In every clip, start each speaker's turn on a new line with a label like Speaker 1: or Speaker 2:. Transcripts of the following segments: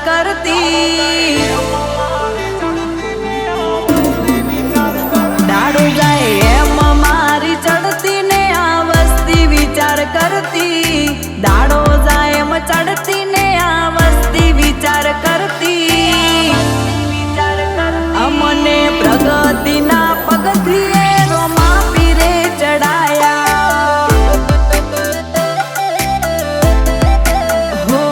Speaker 1: करती दाड़ो जाए एम मारी चढ़ती ने आ वस्ती विचार करती दाड़ो जाए एम चढ़ती ने आ वस्ती विचार करती अमने प्रगति ना पगथिए रोमा पीरे चढ़ाया हो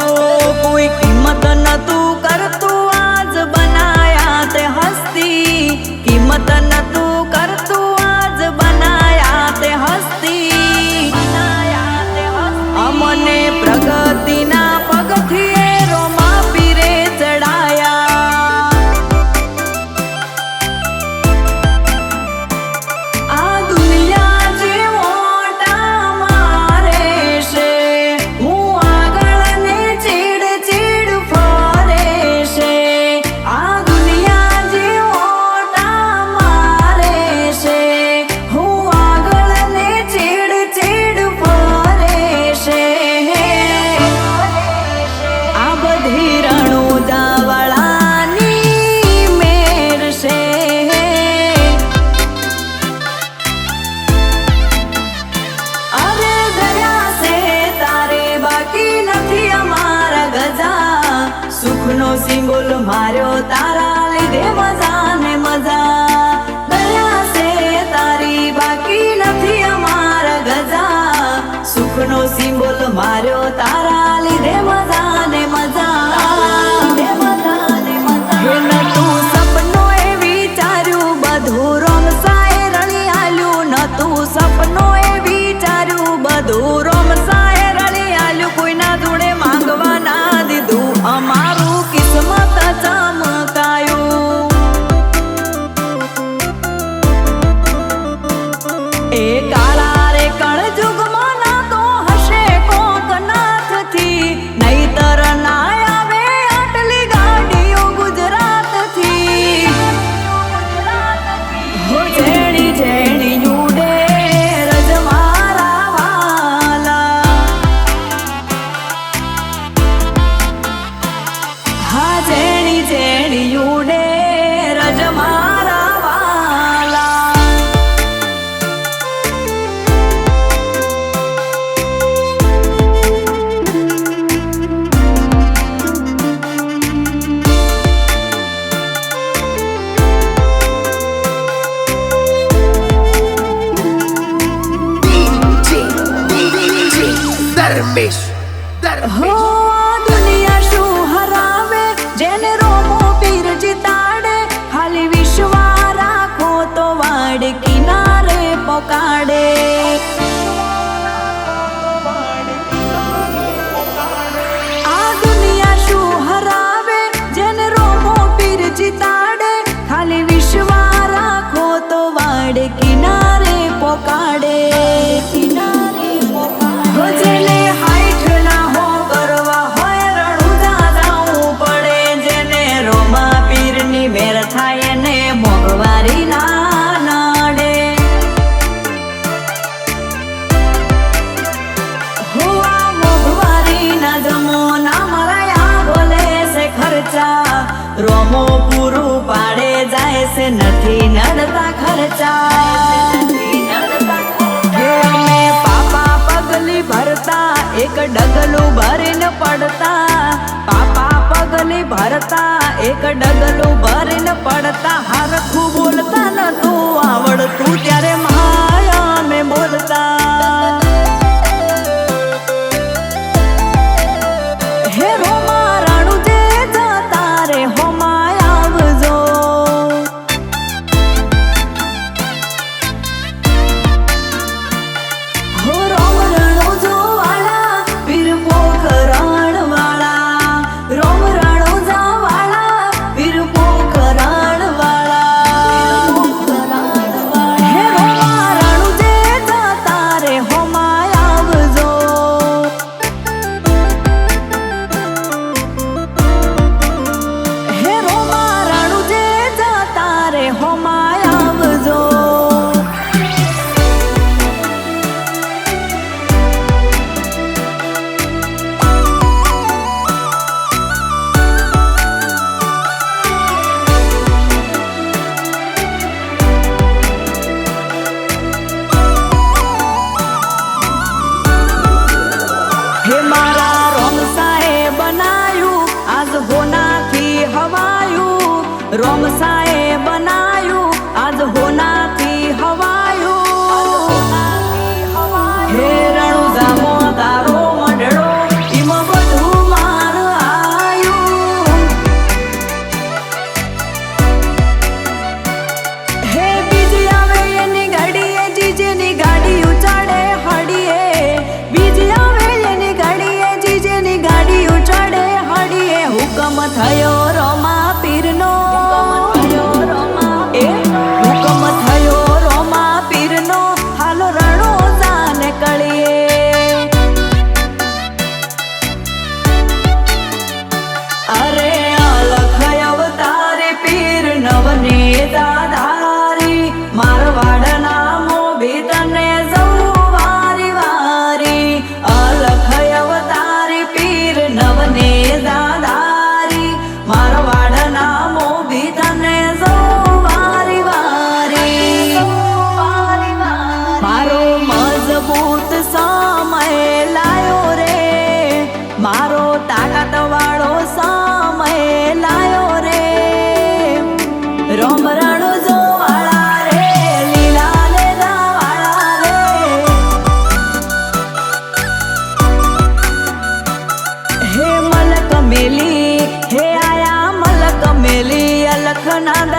Speaker 1: कोई कीमत न तू कर तू आज बनाया ते हस्ती कीमत न तू कर तू आज बनाया ते हस्ती अमने प्रगति ना पगथिए रोमा पीरे चढ़ाया सुखनो सिंगोल मार्यो तारा लीधे मजा ने मजा दया से तारी बाकी नथी अमारा गजा सुखनो सिंगोल मार्यो तारा लीधे मजा ने मजा न तू सपनो ए विचार्यु बधु रोम साए रणी आल्यु न तू सपनो ए विचार्यु बधु रोम साए रणी आल्यु कोई ना जोड़े मांगवा ना दीधु अमारू किस्मत चमकायो ए काला रे कण जुग माना तो हशे कोक नाथ थी नहीतर ना आवे आटली गाड़ियों गुजरात थी हो जेणी जेणी उडे रज मारा वाला हा जेणी जेणी उडे रज मारा वाला
Speaker 2: धर्मेश
Speaker 1: हो दुनिया शू हरावे जेने रोमो पीर जिताड़े खाली विश्वा राखो तो वाड़ किनारे पोकाड़े आ दुनिया शू हरावे जेने रोमो पीर जिताड़े खाली विश्वा राखो तो वाड़ किनारे पोकाड़े हो जेने हाइट ना हो करवा होय रણુજા जाऊं पड़े जेने रोमा पीरनी मेर थाय ने मोघवारी ना नडे हुआ मोघवारी ना जमो ना मराया बोले से खर्चा रोमो पूरू पाड़े जाए से नथी नडता खर्चा भरता एक डगलू भरीन पड़ता पापा पगली भरता एक डगलू भरीन पड़ता हरखू बोलता न तू आवड़ तू त्यारे माया में बोलता हे रोमा राणू जे जाता रे हो माया आवजो हो रोम हे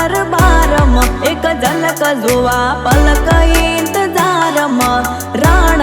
Speaker 1: दरबार में एक झलक जोवा पलक इंतजार में रण